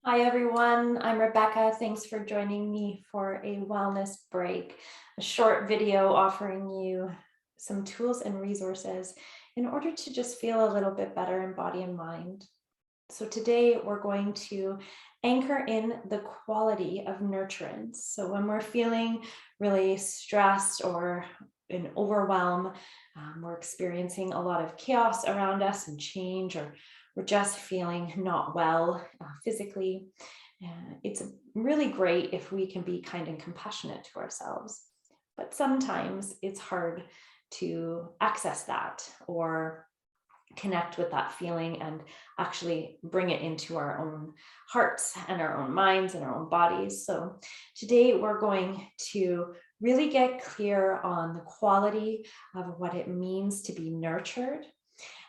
Hi everyone, I'm Rebecca. Thanks for joining me for a wellness break, a short video offering you some tools and resources in order to just feel a little bit better in body and mind. So today we're going to anchor in the quality of nurturance. So when we're feeling really stressed or in overwhelm, we're experiencing a lot of chaos around us and change, or we're just feeling not well physically. It's really great if we can be kind and compassionate to ourselves. But sometimes it's hard to access that or connect with that feeling and actually bring it into our own hearts and our own minds and our own bodies. So today we're going to really get clear on the quality of what it means to be nurtured.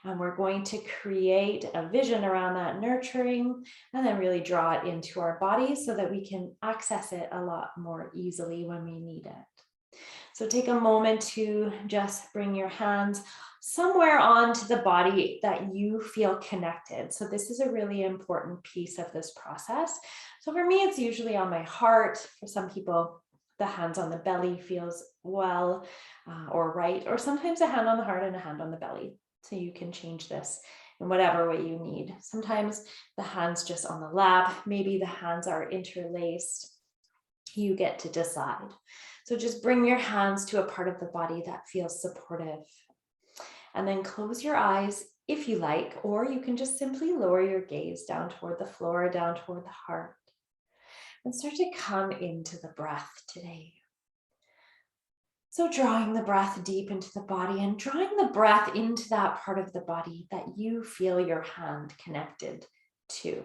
And we're going to create a vision around that nurturing and then really draw it into our bodies so that we can access it a lot more easily when we need it. So take a moment to just bring your hands somewhere onto the body that you feel connected. So this is a really important piece of this process. So for me, it's usually on my heart. For some people, the hands on the belly feels well or right, or sometimes a hand on the heart and a hand on the belly. So you can change this in whatever way you need. Sometimes the hands just on the lap, maybe the hands are interlaced. You get to decide. So just bring your hands to a part of the body that feels supportive. And then close your eyes if you like, or you can just simply lower your gaze down toward the floor, down toward the heart, and start to come into the breath today. So drawing the breath deep into the body and drawing the breath into that part of the body that you feel your hand connected to.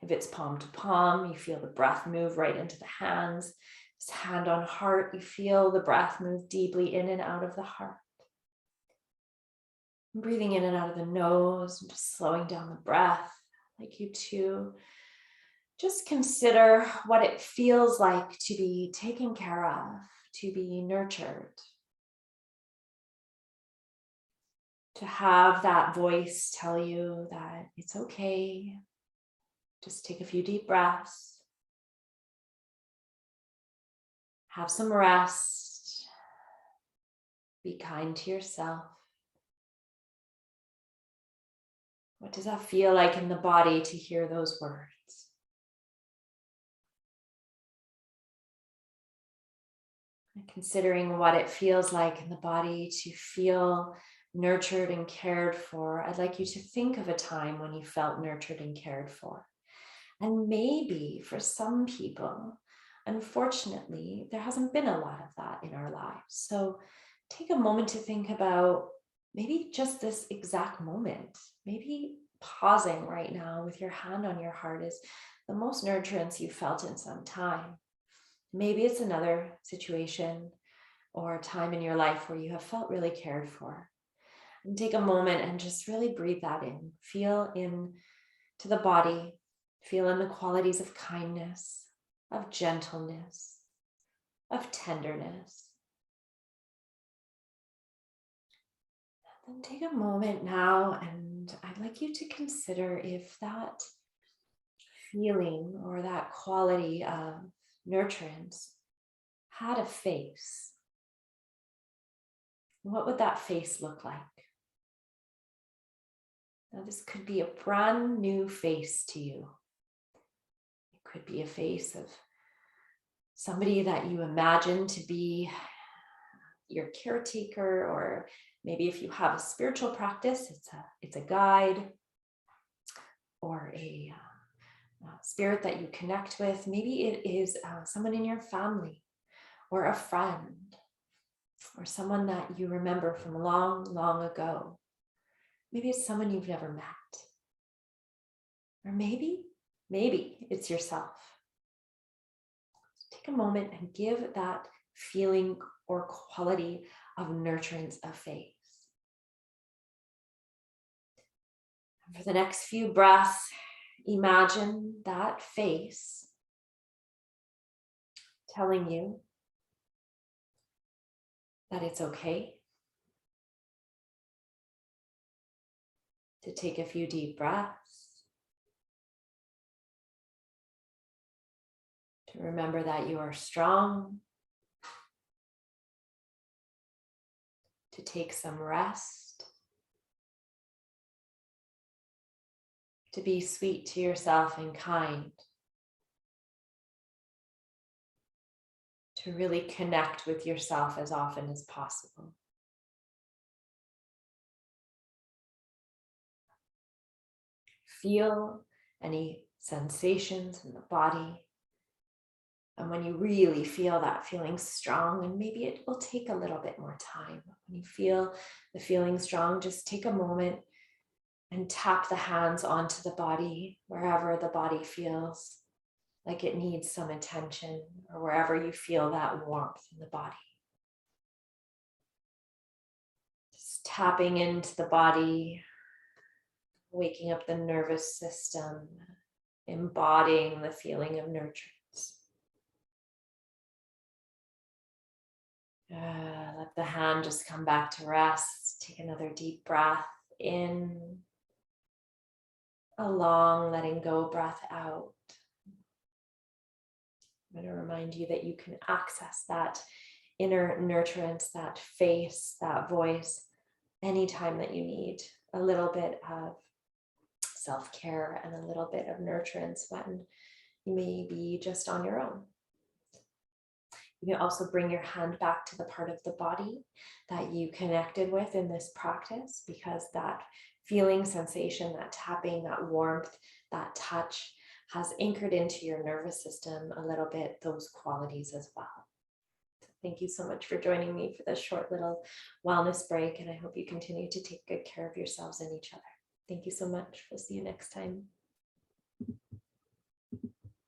If it's palm to palm, you feel the breath move right into the hands. This hand on heart, you feel the breath move deeply in and out of the heart. Breathing in and out of the nose, and just slowing down the breath. I'd like you to just consider what it feels like to be taken care of, to be nurtured, to have that voice tell you that it's okay. Just take a few deep breaths, have some rest, be kind to yourself. What does that feel like in the body to hear those words? And considering what it feels like in the body to feel nurtured and cared for, I'd like you to think of a time when you felt nurtured and cared for. And maybe for some people, unfortunately, there hasn't been a lot of that in our lives. So take a moment to think about maybe just this exact moment. Maybe pausing right now with your hand on your heart is the most nurturance you felt in some time. Maybe it's another situation or a time in your life where you have felt really cared for. And take a moment and just really breathe that in. Feel in to the body. Feel in the qualities of kindness, of gentleness, of tenderness. Then take a moment now, and I'd like you to consider if that feeling or that quality of nurturance had a face. What would that face look like? Now, this could be a brand new face to you. It could be a face of somebody that you imagine to be your caretaker, or maybe if you have a spiritual practice, it's a guide or a spirit that you connect with. Maybe it is someone in your family or a friend or someone that you remember from long, long ago. Maybe it's someone you've never met. Or maybe it's yourself. Take a moment and give that feeling or quality of nurturance a face. And for the next few breaths, imagine that face telling you that it's okay to take a few deep breaths, To remember that you are strong, to take some rest, to be sweet to yourself and kind, to really connect with yourself as often as possible. Feel any sensations in the body. And when you really feel that feeling strong, and maybe it will take a little bit more time. When you feel the feeling strong, just take a moment and tap the hands onto the body, wherever the body feels like it needs some attention, or wherever you feel that warmth in the body. Just tapping into the body, waking up the nervous system, embodying the feeling of nurturance. Let the hand just come back to rest. Take another deep breath in, a long letting go breath out. I'm going to remind you that you can access that inner nurturance, that face, that voice, anytime that you need a little bit of self-care and a little bit of nurturance when you may be just on your own. You can also bring your hand back to the part of the body that you connected with in this practice, because that feeling, sensation, that tapping, that warmth, that touch has anchored into your nervous system a little bit, those qualities as well. So thank you so much for joining me for this short little wellness break, and I hope you continue to take good care of yourselves and each other. Thank you so much. We'll see you next time.